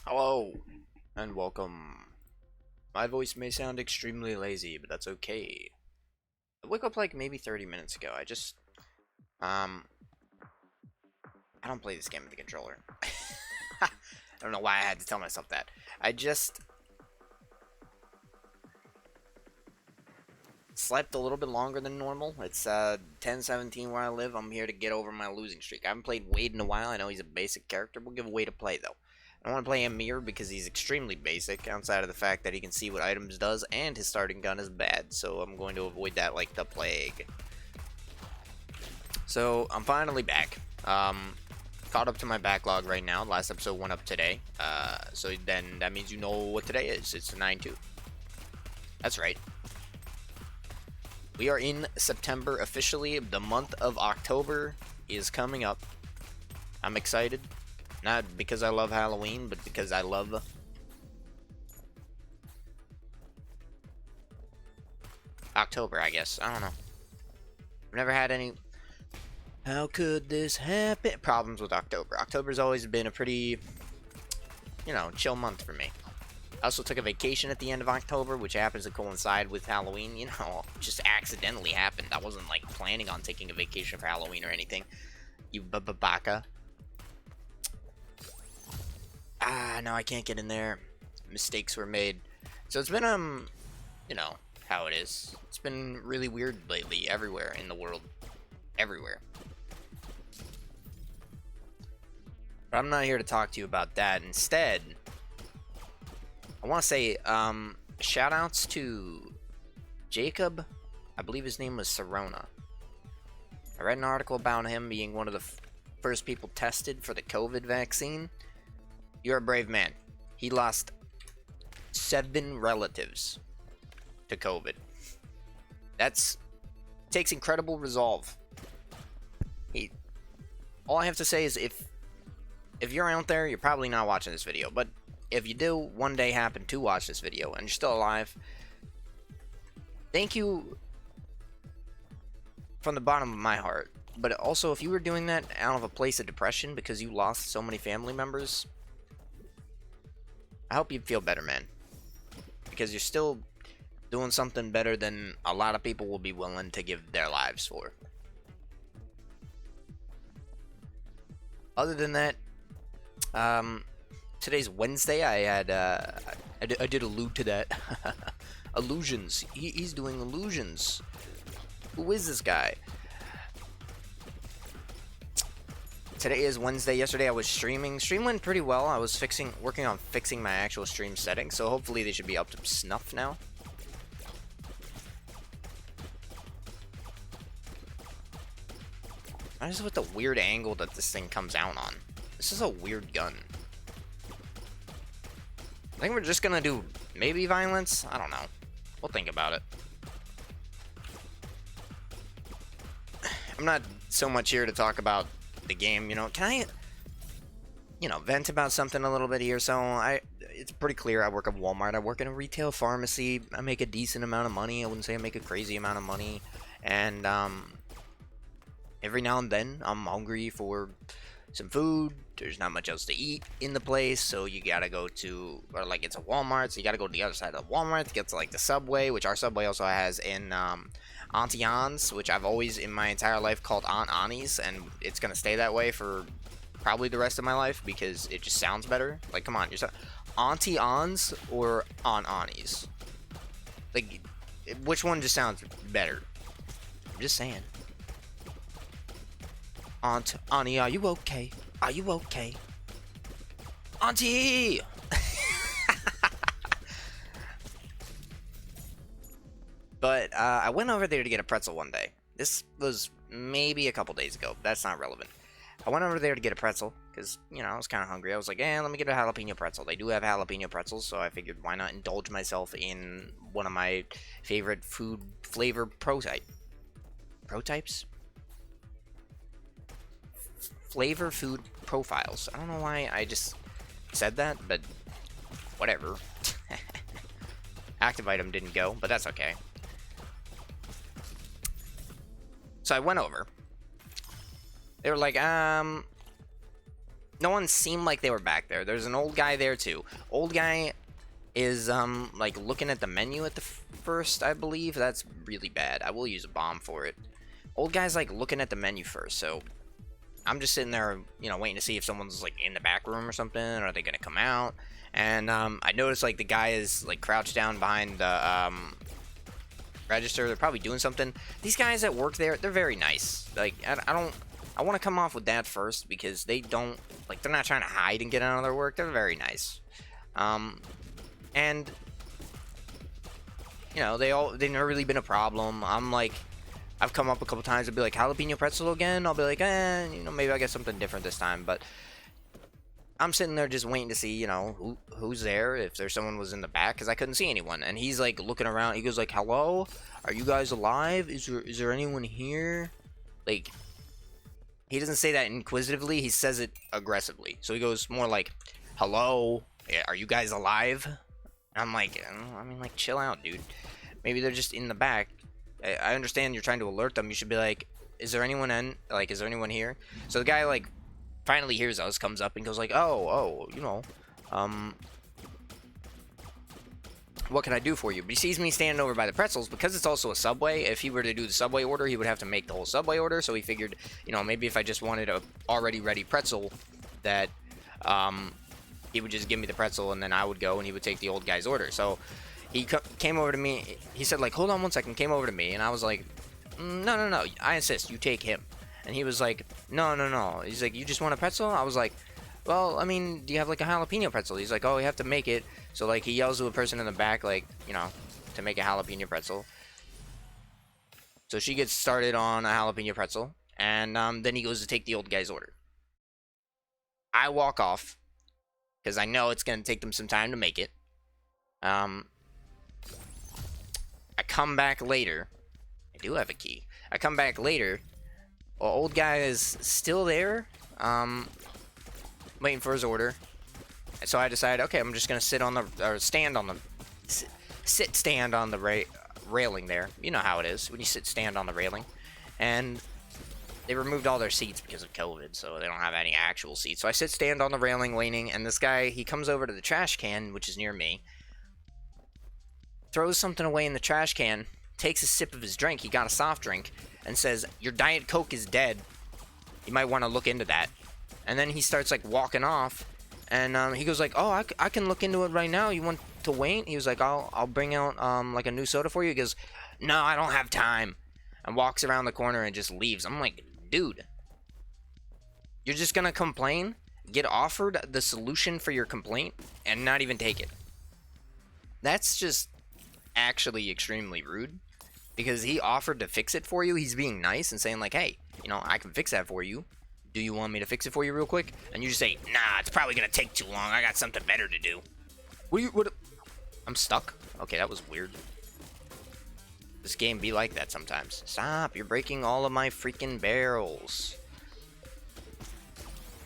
Hello, and welcome. My voice may sound extremely lazy, but that's okay. I woke up like maybe 30 minutes ago. Um, I don't play this game with the controller. I don't know why I had to tell myself that. I just slept a little bit longer than normal. It's 10:17 where I live. I'm here to get over my losing streak. I haven't played Wade in a while. I know he's a basic character. We'll give Wade a play though. I want to play Amir because he's extremely basic, outside of the fact that he can see what items does, and his starting gun is bad, so I'm going to avoid that like the plague. So, I'm finally back. Caught up to my backlog right now. Last episode went up today. So then that means you know what today is. It's the 9/2. That's right. We are in September officially. The month of October is coming up. I'm excited. Not because I love Halloween, but because I love October, I guess. I don't know. I've never had any "how could this happen" problems with October. October's always been a pretty, chill month for me. I also took a vacation at the end of October, which happens to coincide with Halloween. Just accidentally happened. I wasn't like planning on taking a vacation for Halloween or anything. You baka. No, I can't get in there. Mistakes were made. So it's been, you know how it is. It's been really weird lately everywhere in the world. Everywhere. But I'm not here to talk to you about that. Instead, I want to say, shout outs to Jacob. I believe his name was Serona. I read an article about him being one of the first people tested for the COVID vaccine. You're a brave man. He lost 7 relatives to COVID. Takes incredible resolve. All I have to say is if you're out there, you're probably not watching this video, but if you do one day happen to watch this video and you're still alive, thank you from the bottom of my heart. But also, if you were doing that out of a place of depression because you lost so many family members, I hope you feel better, man. Because you're still doing something better than a lot of people will be willing to give their lives for. Other than that, today's Wednesday. I did allude to that. Illusions. He's doing illusions. Who is this guy? Today is Wednesday. Yesterday I was streaming. Stream went pretty well. I was working on fixing my actual stream settings, so hopefully they should be up to snuff now. What is with the weird angle that this thing comes out on? This is a weird gun. I think we're just gonna do maybe violence? I don't know. We'll think about it. I'm not so much here to talk about the game, Can I, vent about something a little bit here? So, it's pretty clear I work at Walmart. I work in a retail pharmacy. I make a decent amount of money. I wouldn't say I make a crazy amount of money. And, every now and then, I'm hungry for some food. There's not much else to eat in the place, so you gotta go to, or like it's a Walmart, so you gotta go to the other side of the Walmart to get to like the Subway, which our Subway also has in Auntie Anne's, which I've always in my entire life called Aunt Annie's, and it's gonna stay that way for probably the rest of my life because it just sounds better. Like, come on, Auntie Anne's or Aunt Annie's? Like, which one just sounds better? I'm just saying. Aunt Annie, are you okay? Are you okay? Auntie! But I went over there to get a pretzel one day. This was maybe a couple days ago. That's not relevant. I went over there to get a pretzel because, I was kind of hungry. I was like, let me get a jalapeno pretzel. They do have jalapeno pretzels, so I figured why not indulge myself in one of my favorite food flavor protypes? Flavor food profiles. I don't know why I just said that, but whatever. Active item didn't go, but that's okay. So I went over. They were like, No one seemed like they were back there. There's an old guy there too. Old guy is like looking at the menu at the first, I believe. That's really bad. I will use a bomb for it. Old guy's like looking at the menu first, so I'm just sitting there, you know, waiting to see if someone's like in the back room or something. Or are they gonna come out? And I noticed like the guy is like crouched down behind the register. They're probably doing something. These guys that work there, they're very nice. Like I want to come off with that first, because they don't, like, they're not trying to hide and get out of their work. They're very nice. And you know, they've never really been a problem. I'm like, I've come up a couple times and be like, jalapeno pretzel again. I'll be like, you know, maybe I'll get something different this time. But I'm sitting there just waiting to see, you know, who's there, if there's someone was in the back, because I couldn't see anyone. And he's like looking around. He goes like, hello, are you guys alive? Is there anyone here? Like, he doesn't say that inquisitively. He says it aggressively. So he goes more like, hello, are you guys alive? And I'm like, I mean, like, chill out, dude. Maybe they're just in the back. I understand you're trying to alert them. You should be like, is there anyone in? Like, is there anyone here? So the guy, like, finally hears us, comes up and goes like, oh, you know, what can I do for you? But he sees me standing over by the pretzels. Because it's also a Subway, if he were to do the Subway order, he would have to make the whole Subway order. So he figured, you know, maybe if I just wanted a already ready pretzel, that he would just give me the pretzel, and then I would go and he would take the old guy's order. So he came over to me. He said like, hold on one second, came over to me, and I was like, no, I insist, you take him. And he was like, no. He's like, you just want a pretzel? I was like, well, I mean, do you have like a jalapeno pretzel? He's like, oh, you have to make it. So like he yells to a person in the back, like, you know, to make a jalapeno pretzel. So she gets started on a jalapeno pretzel, and then he goes to take the old guy's order. I walk off because I know it's gonna take them some time to make it. I come back later. I do have a key. I come back later. Well, old guy is still there, waiting for his order. And so I decided, okay, I'm just gonna stand on the railing there. You know how it is when you stand on the railing. And they removed all their seats because of COVID, so they don't have any actual seats. So I stand on the railing waiting, and this guy, he comes over to the trash can, which is near me, throws something away in the trash can, takes a sip of his drink, he got a soft drink, and says, your Diet Coke is dead. You might want to look into that. And then he starts like walking off, and he goes like, oh, I can look into it right now. You want to wait? He was like, I'll bring out like a new soda for you. He goes, no, I don't have time. And walks around the corner and just leaves. I'm like, dude, you're just gonna complain, get offered the solution for your complaint, and not even take it? That's just actually extremely rude, because he offered to fix it for you. He's being nice and saying like, hey, you know, I can fix that for you. Do you want me to fix it for you real quick? And you just say, nah, it's probably gonna take too long. I got something better to do. What? I'm stuck? Okay, that was weird. This game be like that sometimes. Stop, you're breaking all of my freaking barrels.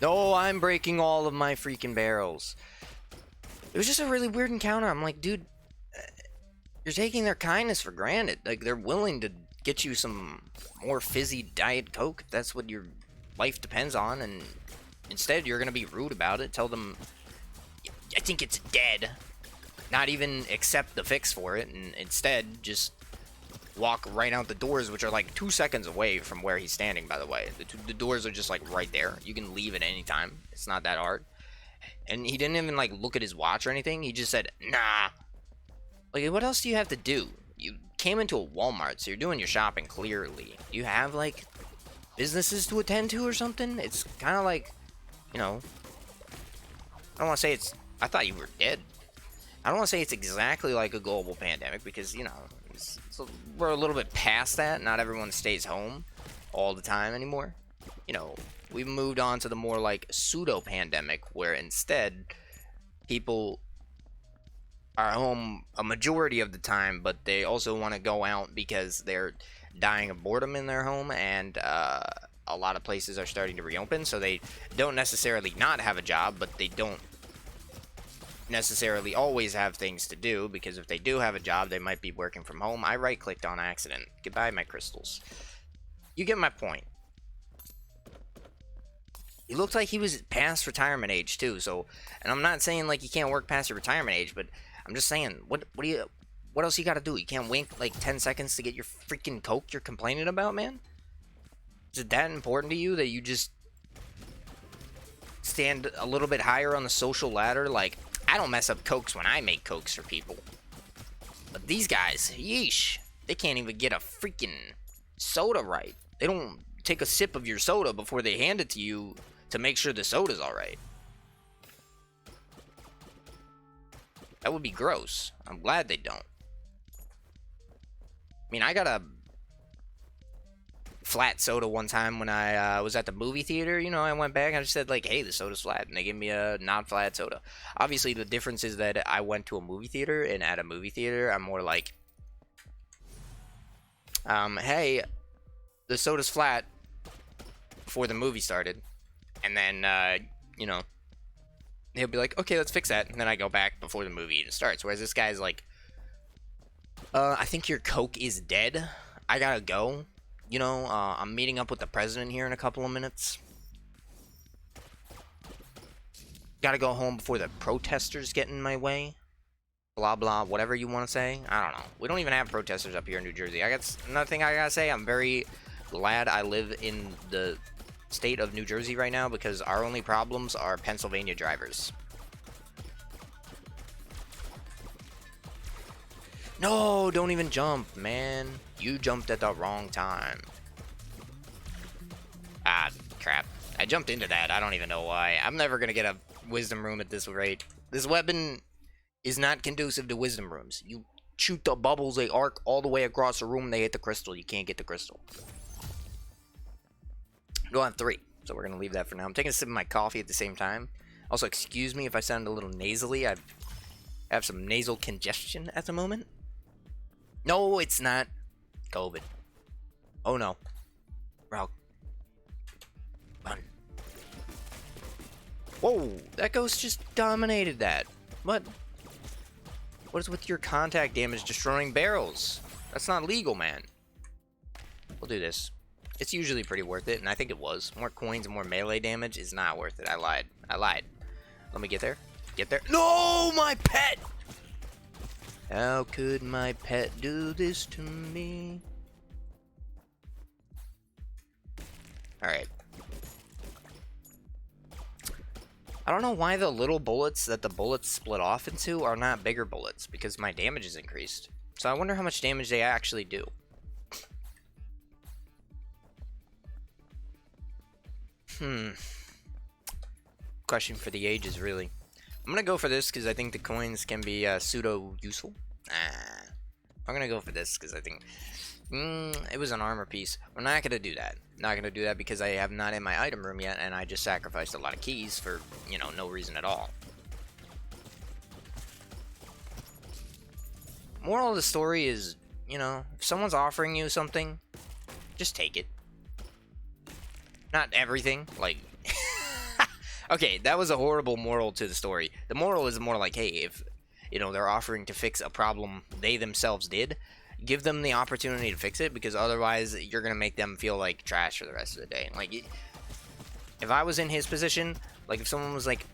No, I'm breaking all of my freaking barrels. It was just a really weird encounter. I'm like, dude, you're taking their kindness for granted. Like, they're willing to get you some more fizzy Diet Coke. That's what your life depends on. And instead, you're going to be rude about it. Tell them, I think it's dead. Not even accept the fix for it. And instead, just walk right out the doors, which are like 2 seconds away from where he's standing, by the way. The doors are just like right there. You can leave at any time. It's not that hard. And he didn't even like look at his watch or anything. He just said, nah. Like, what else do you have to do? You came into a Walmart, so you're doing your shopping clearly. You have like businesses to attend to or something? It's kind of like, you know, I don't want to say it's, I thought you were dead. I don't want to say it's exactly like a global pandemic, because, you know, we're a little bit past that. Not everyone stays home all the time anymore. You know, we've moved on to the more like pseudo-pandemic, where instead people are home a majority of the time, but they also want to go out because they're dying of boredom in their home, and a lot of places are starting to reopen, so they don't necessarily not have a job, but they don't necessarily always have things to do, because if they do have a job, they might be working from home. I right-clicked on accident. Goodbye, my crystals. You get my point. He looked like he was past retirement age too. So, and I'm not saying like you can't work past your retirement age, but I'm just saying, what else you got to do? You can't wink like 10 seconds to get your freaking Coke you're complaining about, man? Is it that important to you that you just stand a little bit higher on the social ladder? Like, I don't mess up Cokes when I make Cokes for people. But these guys, yeesh, they can't even get a freaking soda right. They don't take a sip of your soda before they hand it to you to make sure the soda's alright. That would be gross. I'm glad they don't. I mean, I got a flat soda one time when I was at the movie theater. You know, I went back and I just said, like, hey, the soda's flat. And they gave me a not-flat soda. Obviously, the difference is that I went to a movie theater, and at a movie theater, I'm more like, hey, the soda's flat before the movie started. And then, you know, he'll be like, okay, let's fix that. And then I go back before the movie even starts. Whereas this guy's like, I think your Coke is dead. I gotta go. You know, I'm meeting up with the president here in a couple of minutes. Gotta go home before the protesters get in my way. Blah, blah, whatever you want to say. I don't know. We don't even have protesters up here in New Jersey. Another thing I gotta say, I'm very glad I live in the state of New Jersey right now, because our only problems are Pennsylvania drivers. No, don't even jump, man. You jumped at the wrong time. Ah, crap. I jumped into that. I don't even know why. I'm never gonna get a wisdom room at this rate. This weapon is not conducive to wisdom rooms. You shoot the bubbles, they arc all the way across the room, they hit the crystal. You can't get the crystal. Go on 3. So we're going to leave that for now. I'm taking a sip of my coffee at the same time. Also, excuse me if I sound a little nasally. I have some nasal congestion at the moment. No, it's not COVID. Oh, no. Run. Whoa, that ghost just dominated that. What? What is with your contact damage destroying barrels? That's not legal, man. We'll do this. It's usually pretty worth it, and I think it was. More coins and more melee damage is not worth it. I lied. Let me get there. Get there. No, my pet! How could my pet do this to me? Alright. I don't know why the little bullets that the bullets split off into are not bigger bullets, because my damage is increased. So I wonder how much damage they actually do. Question for the ages, really. I'm gonna go for this because I think the coins can be pseudo useful. I'm gonna go for this because I think it was an armor piece. We're not gonna do that. Not gonna do that because I have not in my item room yet, and I just sacrificed a lot of keys for, you know, no reason at all. Moral of the story is, you know, if someone's offering you something, just take it. Not everything, like... Okay, that was a horrible moral to the story. The moral is more like, hey, if, you know, they're offering to fix a problem they themselves did, give them the opportunity to fix it, because otherwise you're going to make them feel like trash for the rest of the day. Like, if I was in his position, like, if someone was like,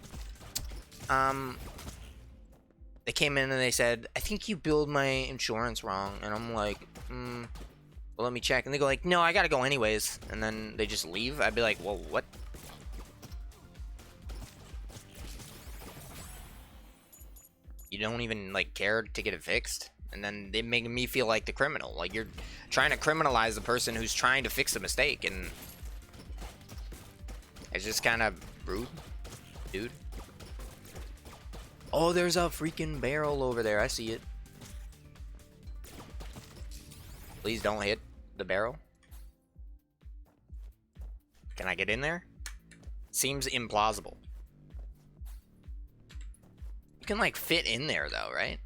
they came in and they said, I think you billed my insurance wrong, and I'm like, well, let me check. And they go like, no, I gotta go anyways. And then they just leave. I'd be like, well, what? You don't even, like, care to get it fixed? And then they make me feel like the criminal. Like, you're trying to criminalize the person who's trying to fix a mistake. And it's just kind of rude, dude. Oh, there's a freaking barrel over there. I see it. Please don't hit the barrel. Can I get in there? Seems implausible. You can, like, fit in there, though, right?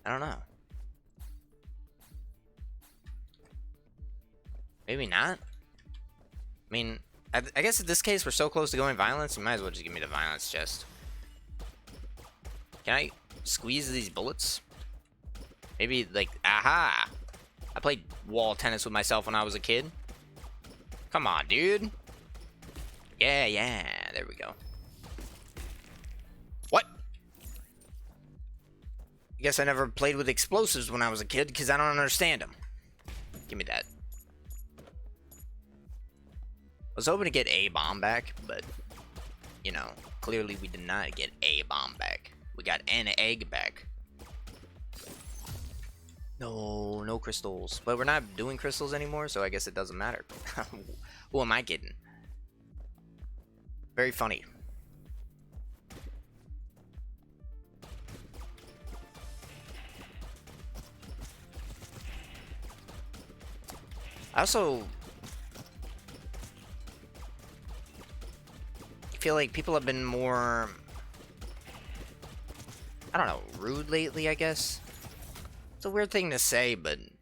I don't know. Maybe not. I mean, I guess in this case, we're so close to going violence, you might as well just give me the violence chest. Can I squeeze these bullets? Maybe, like, aha! I played wall tennis with myself when I was a kid. Come on, dude. Yeah, yeah. There we go. What? I guess I never played with explosives when I was a kid because I don't understand them. Give me that. I was hoping to get a bomb back, but, you know, clearly we did not get a bomb back. We got an egg back. No, no crystals. But we're not doing crystals anymore, so I guess it doesn't matter. Who am I kidding? Very funny. I also feel like people have been more, I don't know, rude lately, I guess. It's a weird thing to say, but it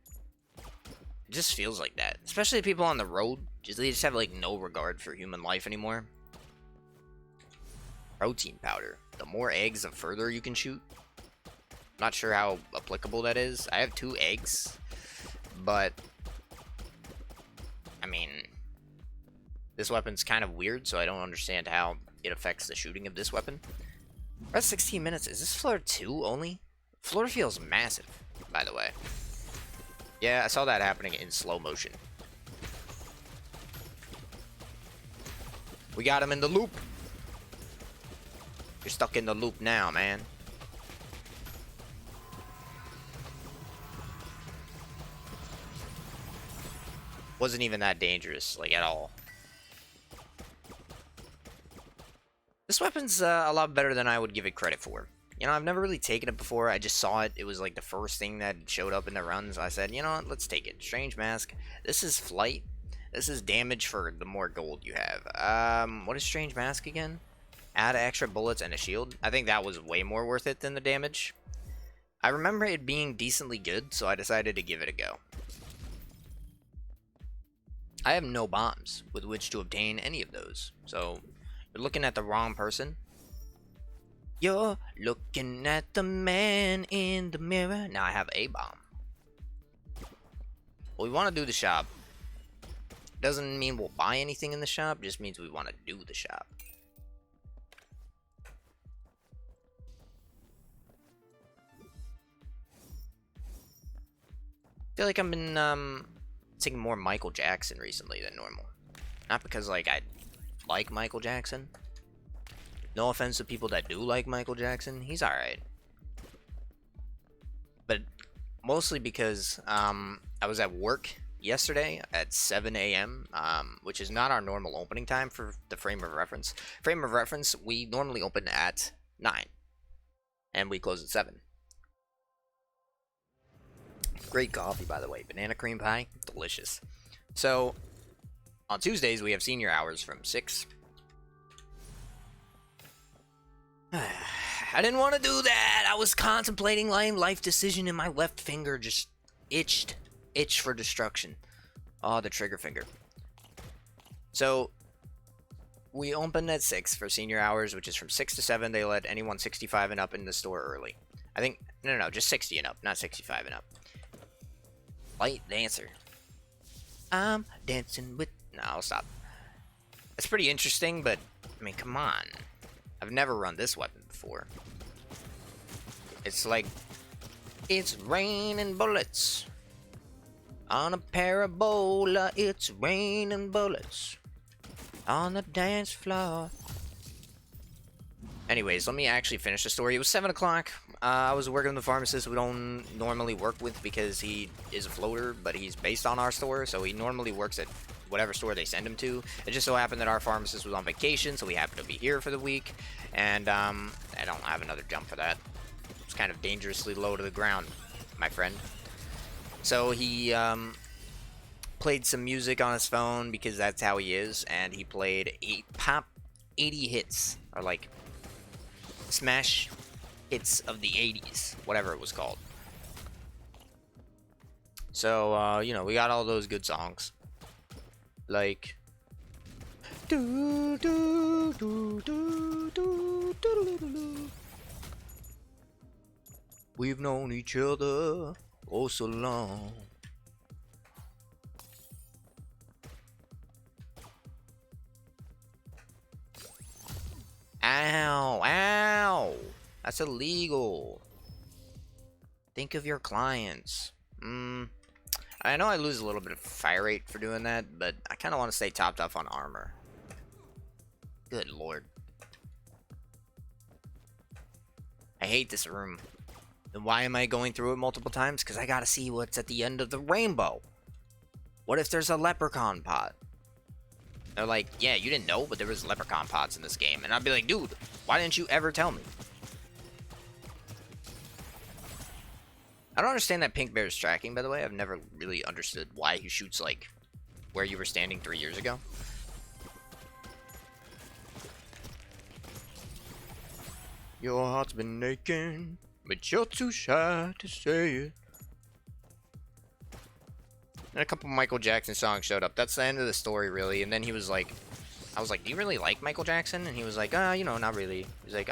just feels like that. Especially people on the road. They just have, like, no regard for human life anymore. Protein powder. The more eggs, the further you can shoot. Not sure how applicable that is. I have 2 eggs, but I mean, this weapon's kind of weird, so I don't understand how it affects the shooting of this weapon. We're at 16 minutes. Is this floor 2 only? Floor feels massive, by the way. Yeah, I saw that happening in slow motion. We got him in the loop. You're stuck in the loop now, man. Wasn't even that dangerous, like, at all. This weapon's a lot better than I would give it credit for. You know, I've never really taken it before. I just saw it. It was like the first thing that showed up in the runs. I said, you know what, let's take it. Strange mask. This is flight. This is damage for the more gold you have. What is strange mask again? Add extra bullets and a shield. I think that was way more worth it than the damage. I remember it being decently good, so I decided to give it a go. I have no bombs with which to obtain any of those, so you're looking at the wrong person. You're looking at the man in the mirror. Now I have a bomb. Well, we want to do the shop. Doesn't mean we'll buy anything in the shop, just means we want to do the shop. I feel like I've been singing more Michael Jackson recently than normal. Not because, like, I like Michael Jackson. No offense to people that do like Michael Jackson. He's alright. But mostly because I was at work yesterday at 7 a.m., which is not our normal opening time for the frame of reference. Frame of reference, we normally open at 9. And we close at 7. Great coffee, by the way. Banana cream pie, delicious. So, on Tuesdays, we have senior hours from 6. I didn't want to do that. I was contemplating life decision, and my left finger just itched for destruction. Oh, the trigger finger. So, we open at 6 for senior hours, which is from 6 to 7. They let anyone 65 and up in the store early. I think, no, just 60 and up, not 65 and up. Light dancer. I'm dancing with... No, I'll stop. It's pretty interesting, but, I mean, come on. I've never run this weapon before. It's like... It's raining bullets. On a parabola, it's raining bullets. On the dance floor. Anyways, let me actually finish the story. It was 7 o'clock. I was working with the pharmacist we don't normally work with because he is a floater, but he's based on our store, so he normally works at whatever store they send him to. It just so happened that our pharmacist was on vacation, so we happened to be here for the week, and I don't have another jump for that. It's kind of dangerously low to the ground, my friend. So he played some music on his phone because that's how he is, and he played pop 80 hits, or like smash hits of the 80s, whatever it was called. So, you know, we got all those good songs. Like... We've known each other oh so long. Ow, ow. That's illegal. Think of your clients. I know I lose a little bit of fire rate for doing that, but I kind of want to stay topped off on armor. Good lord. I hate this room. Then why am I going through it multiple times? Because I gotta see what's at the end of the rainbow. What if there's a leprechaun pot? They're like, yeah, you didn't know, but there was leprechaun pots in this game. And I'd be like, dude, why didn't you ever tell me? I don't understand that pink bear's tracking, by the way. I've never really understood why he shoots, like, where you were standing 3 years ago. Your heart's been aching, but you're too shy to say it. And a couple Michael Jackson songs showed up. That's the end of the story, really. And then he was like, I was like, do you really like Michael Jackson? And he was like, you know, not really. He's like,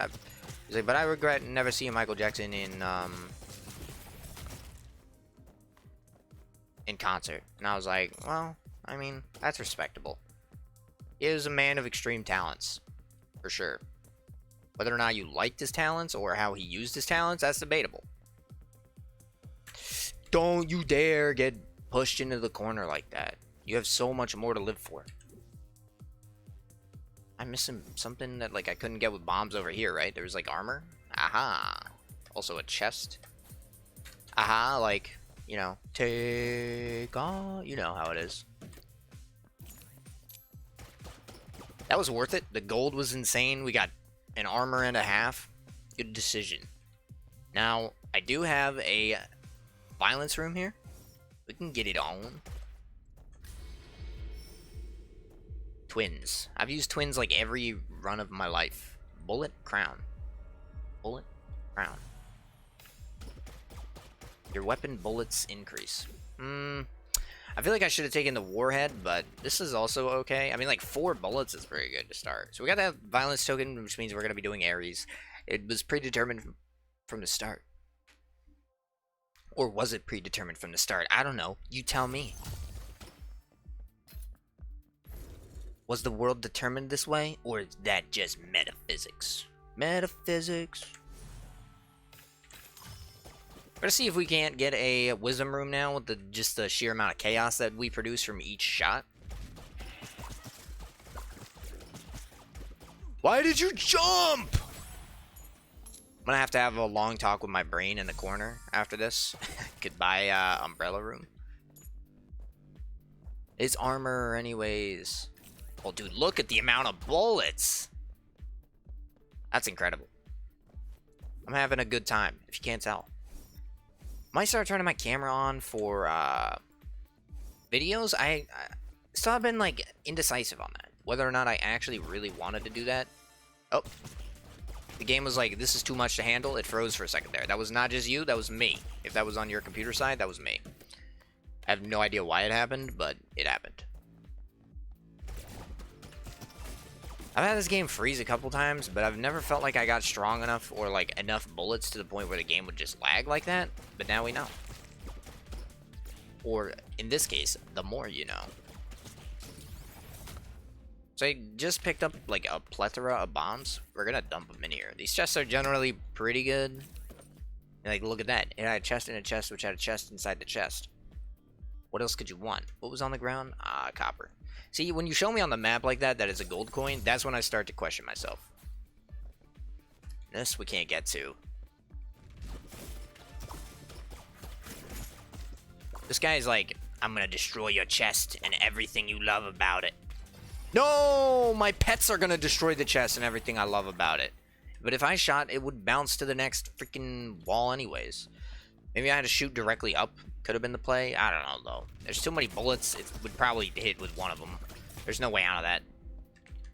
but I regret never seeing Michael Jackson in concert. And I was like, well, I mean, that's respectable. He is a man of extreme talents, for sure. Whether or not you liked his talents or how he used his talents, that's debatable. Don't you dare get pushed into the corner like that. You have so much more to live for. I'm missing something that, like, I couldn't get with bombs over here, right? There was, like, armor. Aha. Also a chest. Aha, like, you know, take on. You know how it is. That was worth it. The gold was insane. We got an armor and a half. Good decision. Now, I do have a violence room here. We can get it on. Twins. I've used twins like every run of my life. Bullet, crown. Bullet, crown. Your weapon bullets increase. I feel like I should have taken the warhead, but this is also okay. I mean, like, 4 bullets is very good to start. So we got that violence token, which means we're going to be doing Ares. It was predetermined from the start. Or was it predetermined from the start? I don't know. You tell me. Was the world determined this way? Or is that just metaphysics? Metaphysics. We're gonna see if we can't get a wisdom room now with just the sheer amount of chaos that we produce from each shot. Why did you jump? I'm gonna have to have a long talk with my brain in the corner after this. Goodbye, umbrella room. It's armor anyways. Oh, dude, look at the amount of bullets. That's incredible. I'm having a good time, if you can't tell. Might start turning my camera on for videos. I still have been, like, indecisive on that. Whether or not I actually really wanted to do that. Oh. The game was like, this is too much to handle. It froze for a second there. That was not just you, that was me. If that was on your computer side, that was me. I have no idea why it happened, but it happened. I've had this game freeze a couple times, but I've never felt like I got strong enough or, like, enough bullets to the point where the game would just lag like that. But now we know. Or, in this case, the more you know. So I just picked up, like, a plethora of bombs. We're gonna dump them in here. These chests are generally pretty good. And, like, look at that. It had a chest in a chest, which had a chest inside the chest. What else could you want? What was on the ground? Copper. See, when you show me on the map like that, that it's a gold coin, that's when I start to question myself. This we can't get to. This guy's like, I'm gonna destroy your chest and everything you love about it. No! My pets are gonna destroy the chest and everything I love about it. But if I shot, it would bounce to the next freaking wall anyways. Maybe I had to shoot directly up. Could have been the play. I don't know, though. There's too many bullets. It would probably hit with one of them. There's no way out of that.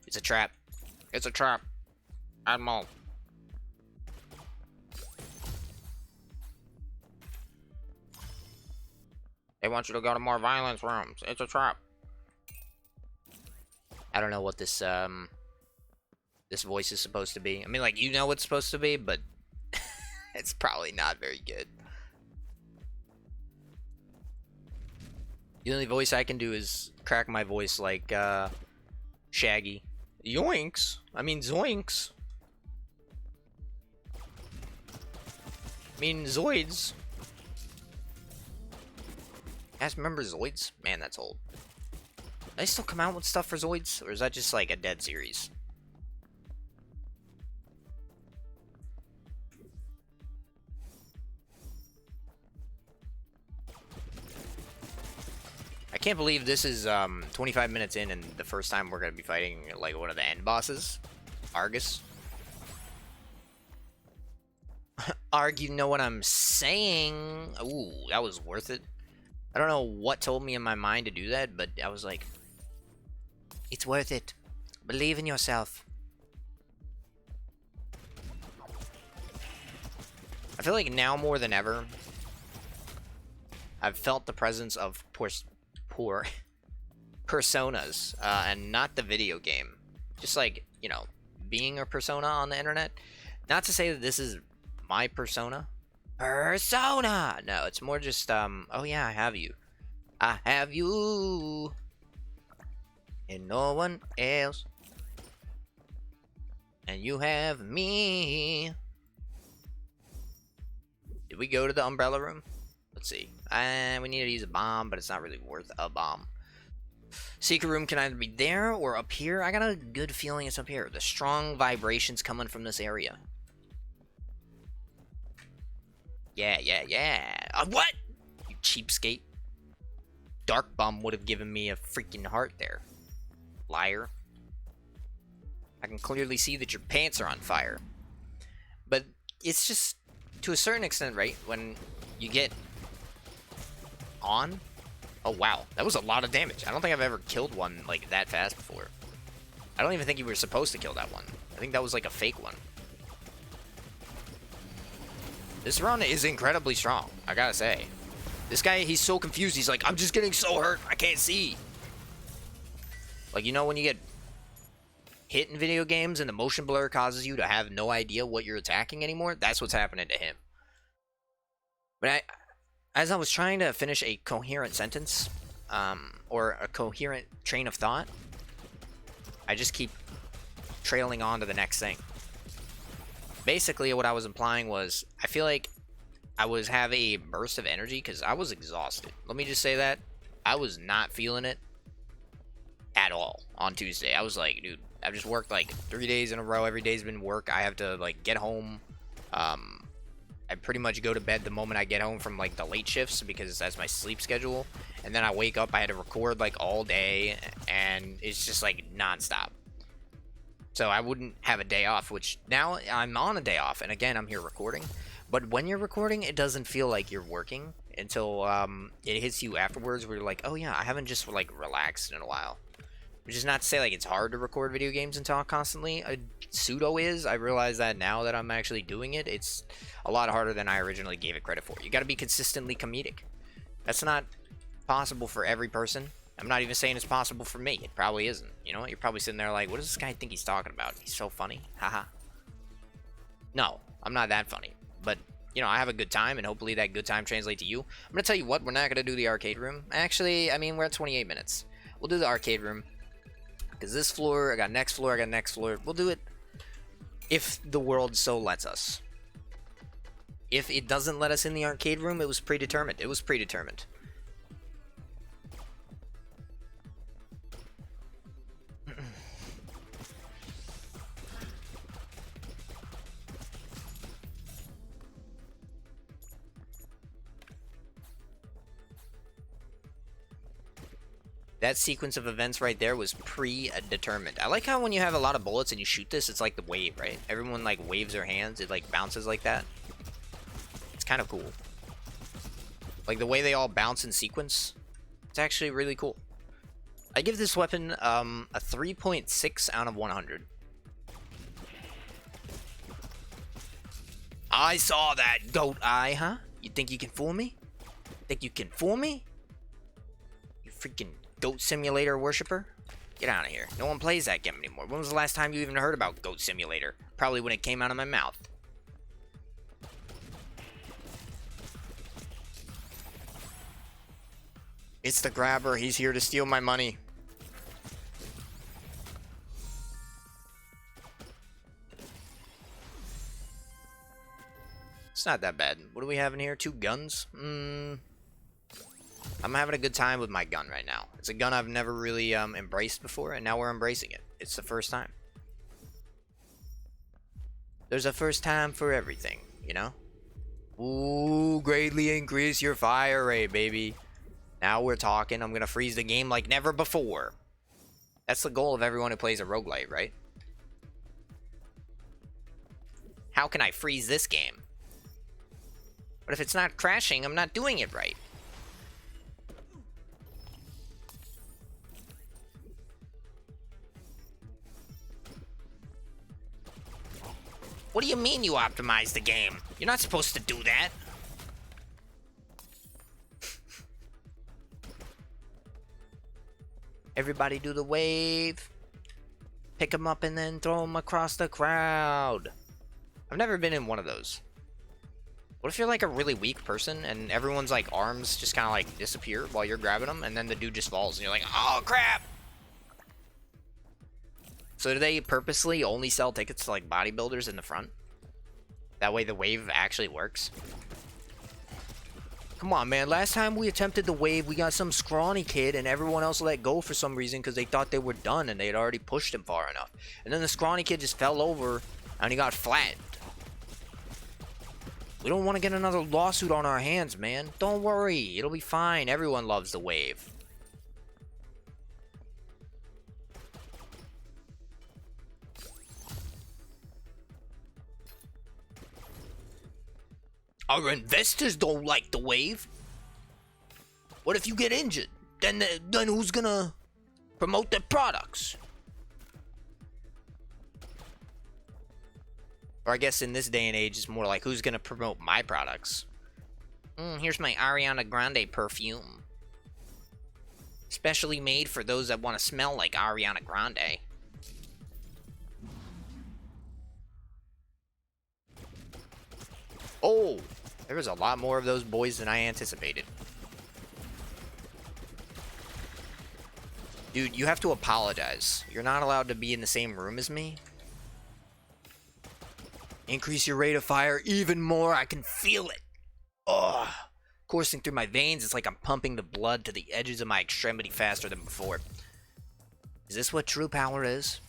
It's a trap. It's a trap. Admiral. They want you to go to more violence rooms. It's a trap. I don't know what this this voice is supposed to be. I mean, like, you know what it's supposed to be, but it's probably not very good. The only voice I can do is crack my voice like Shaggy. Yoinks! I mean, zoinks! I mean, Zoids. You guys remember Zoids? Man, that's old. Do they still come out with stuff for Zoids? Or is that just like a dead series? I can't believe this is 25 minutes in and the first time we're going to be fighting like one of the end bosses. Argus. Arg, you know what I'm saying? Ooh, that was worth it. I don't know what told me in my mind to do that, but I was like, it's worth it. Believe in yourself. I feel like now more than ever, I've felt the presence of poor personas, and not the video game. Just like, you know, being a persona on the internet. Not to say that this is my persona. Persona! No, it's more just, oh yeah, I have you. I have you. And no one else. And you have me. Did we go to the umbrella room? Let's see. We need to use a bomb, but it's not really worth a bomb. Secret room can either be there or up here. I got a good feeling it's up here. The strong vibrations coming from this area. Yeah, yeah, yeah. What? You cheapskate. Dark Bum would have given me a freaking heart there. Liar. I can clearly see that your pants are on fire. But it's just, to a certain extent, right? When you get on. Oh, wow. That was a lot of damage. I don't think I've ever killed one like that fast before. I don't even think you were supposed to kill that one. I think that was like a fake one. This run is incredibly strong, I gotta say. This guy, he's so confused. He's like, I'm just getting so hurt. I can't see. Like, you know when you get hit in video games and the motion blur causes you to have no idea what you're attacking anymore? That's what's happening to him. But as I was trying to finish a coherent sentence, or a coherent train of thought, I just keep trailing on to the next thing. Basically, what I was implying was, I feel like I was have a burst of energy because I was exhausted. Let me just say that. I was not feeling it at all on Tuesday. I was like, dude, I've just worked like 3 days in a row. Every day's been work. I have to like get home. I pretty much go to bed the moment I get home from like the late shifts because that's my sleep schedule. And then I wake up, I had to record like all day, and it's just like nonstop. So I wouldn't have a day off, which now I'm on a day off, and again, I'm here recording. But when you're recording, it doesn't feel like you're working until it hits you afterwards where you're like, oh yeah, I haven't just like relaxed in a while. Which is not to say like it's hard to record video games and talk constantly. Pseudo is. I realize that now that I'm actually doing it, it's a lot harder than I originally gave it credit for. You gotta be consistently comedic. That's not possible for every person. I'm not even saying it's possible for me. It probably isn't. You know, you're probably sitting there like, what does this guy think he's talking about? He's so funny. Haha. No, I'm not that funny. But, you know, I have a good time, and hopefully that good time translates to you. I'm going to tell you what, we're not going to do the arcade room. Actually, I mean, we're at 28 minutes. We'll do the arcade room. Because this floor, I got next floor, I got next floor. We'll do it if the world so lets us. If it doesn't let us in the arcade room, it was predetermined. It was predetermined. That sequence of events right there was predetermined. I like how when you have a lot of bullets and you shoot this, it's like the wave, right? Everyone like waves their hands, it like bounces like that. It's kind of cool. Like the way they all bounce in sequence, it's actually really cool. I give this weapon a 3.6 out of 100. I saw that goat eye, huh? You think you can fool me? Think you can fool me? You freaking Goat Simulator worshiper? Get out of here. No one plays that game anymore. When was the last time you even heard about Goat Simulator? Probably when it came out of my mouth. It's the grabber. He's here to steal my money. It's not that bad. What do we have in here? 2 guns? I'm having a good time with my gun right now. It's a gun I've never really embraced before, and now we're embracing it. It's the first time. There's a first time for everything, you know? Ooh, greatly increase your fire rate, baby. Now we're talking. I'm gonna freeze the game like never before. That's the goal of everyone who plays a roguelite, right? How can I freeze this game? But if it's not crashing, I'm not doing it right. What do you mean you optimized the game? You're not supposed to do that. Everybody do the wave. Pick them up and then throw them across the crowd. I've never been in one of those. What if you're like a really weak person and everyone's like arms just kind of like disappear while you're grabbing them and then the dude just falls and you're like, oh crap. So do they purposely only sell tickets to like bodybuilders in the front? That way the wave actually works? Come on, man. Last time we attempted the wave, we got some scrawny kid and everyone else let go for some reason because they thought they were done and they had already pushed him far enough. And then the scrawny kid just fell over and he got flattened. We don't want to get another lawsuit on our hands, man. Don't worry. It'll be fine. Everyone loves the wave. Our investors don't like the wave. What if you get injured? Then who's gonna promote their products? Or I guess in this day and age, it's more like who's gonna promote my products? Here's my Ariana Grande perfume. Specially made for those that want to smell like Ariana Grande. Oh, there was a lot more of those boys than I anticipated. Dude, you have to apologize. You're not allowed to be in the same room as me. Increase your rate of fire even more. I can feel it. Ugh. Coursing through my veins. It's like I'm pumping the blood to the edges of my extremity faster than before. Is this what true power is?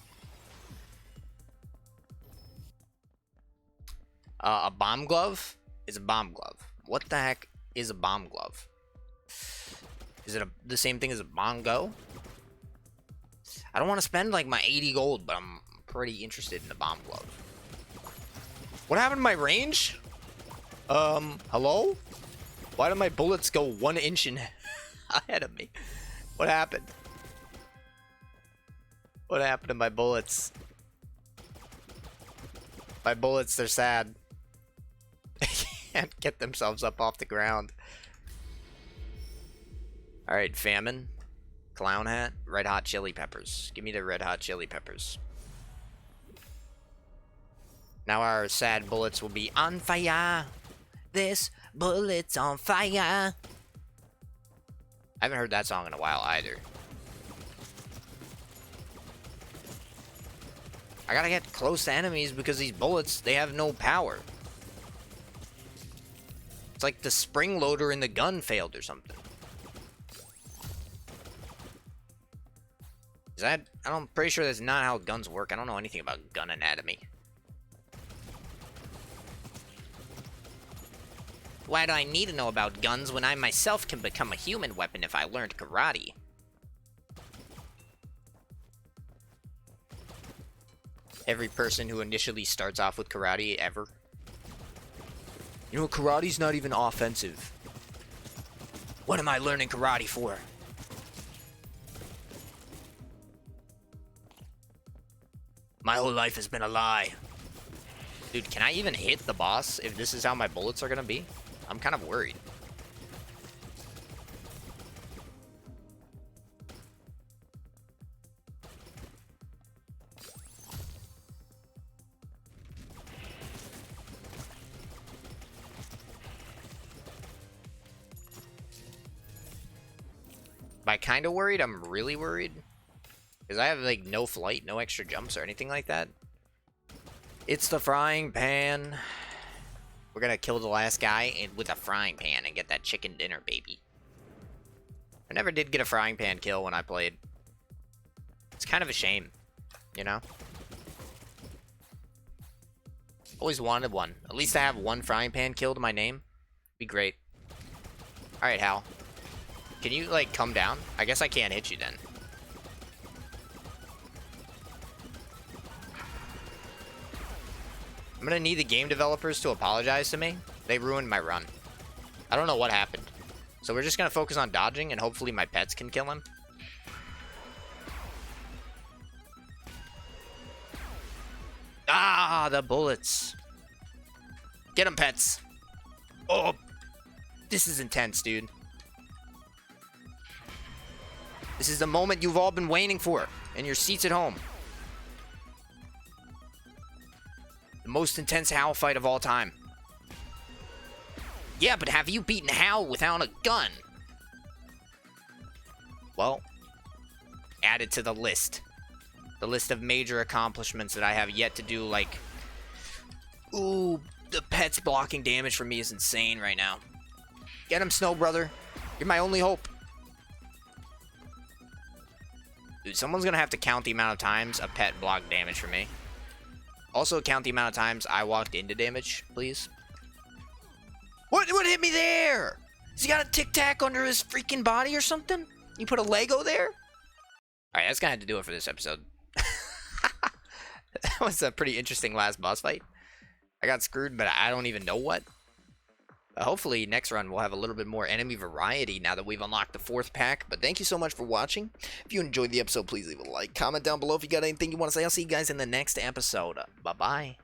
A bomb glove is a bomb glove. What the heck is a bomb glove? Is it the same thing as a bongo? I don't want to spend like my 80 gold, but I'm pretty interested in the bomb glove. What happened to my range? Hello? Why did my bullets go 1 inch ahead of me? What happened? What happened to my bullets? My bullets, they're sad. They can't get themselves up off the ground. Alright, famine. Clown hat. Red hot chili peppers. Give me the red hot chili peppers. Now our sad bullets will be on fire. This bullet's on fire. I haven't heard that song in a while either. I gotta get close to enemies because these bullets, they have no power. It's like the spring loader in the gun failed or something. Is that... I'm pretty sure that's not how guns work. I don't know anything about gun anatomy. Why do I need to know about guns when I myself can become a human weapon if I learned karate? Every person who initially starts off with karate ever. You know, karate's not even offensive. What am I learning karate for? My whole life has been a lie. Dude, can I even hit the boss if this is how my bullets are gonna be? I'm kind of worried. Am I kind of worried? I'm really worried. Because I have, like, no flight, no extra jumps or anything like that. It's the frying pan. We're gonna kill the last guy with a frying pan and get that chicken dinner, baby. I never did get a frying pan kill when I played. It's kind of a shame, you know? Always wanted one. At least I have one frying pan kill to my name. Be great. Alright, Hal. Can you, like, come down? I guess I can't hit you then. I'm gonna need the game developers to apologize to me. They ruined my run. I don't know what happened. So we're just gonna focus on dodging, and hopefully my pets can kill him. Ah, the bullets. Get him, pets. Oh, this is intense, dude. This is the moment you've all been waiting for in your seats at home. The most intense Hal fight of all time. Yeah, but have you beaten Hal without a gun? Well, add it to the list. The list of major accomplishments that I have yet to do, like... Ooh, the pets blocking damage for me is insane right now. Get him, Snow Brother. You're my only hope. Dude, someone's gonna have to count the amount of times a pet blocked damage for me. Also count the amount of times I walked into damage, please. What hit me there? Has he got a Tic Tac under his freaking body or something? You put a Lego there? Alright, that's gonna have to do it for this episode. That was a pretty interesting last boss fight. I got screwed, but I don't even know what. Hopefully, next run we'll have a little bit more enemy variety now that we've unlocked the 4th pack. But thank you so much for watching. If you enjoyed the episode, please leave a like. Comment down below if you got anything you want to say. I'll see you guys in the next episode. Bye-bye.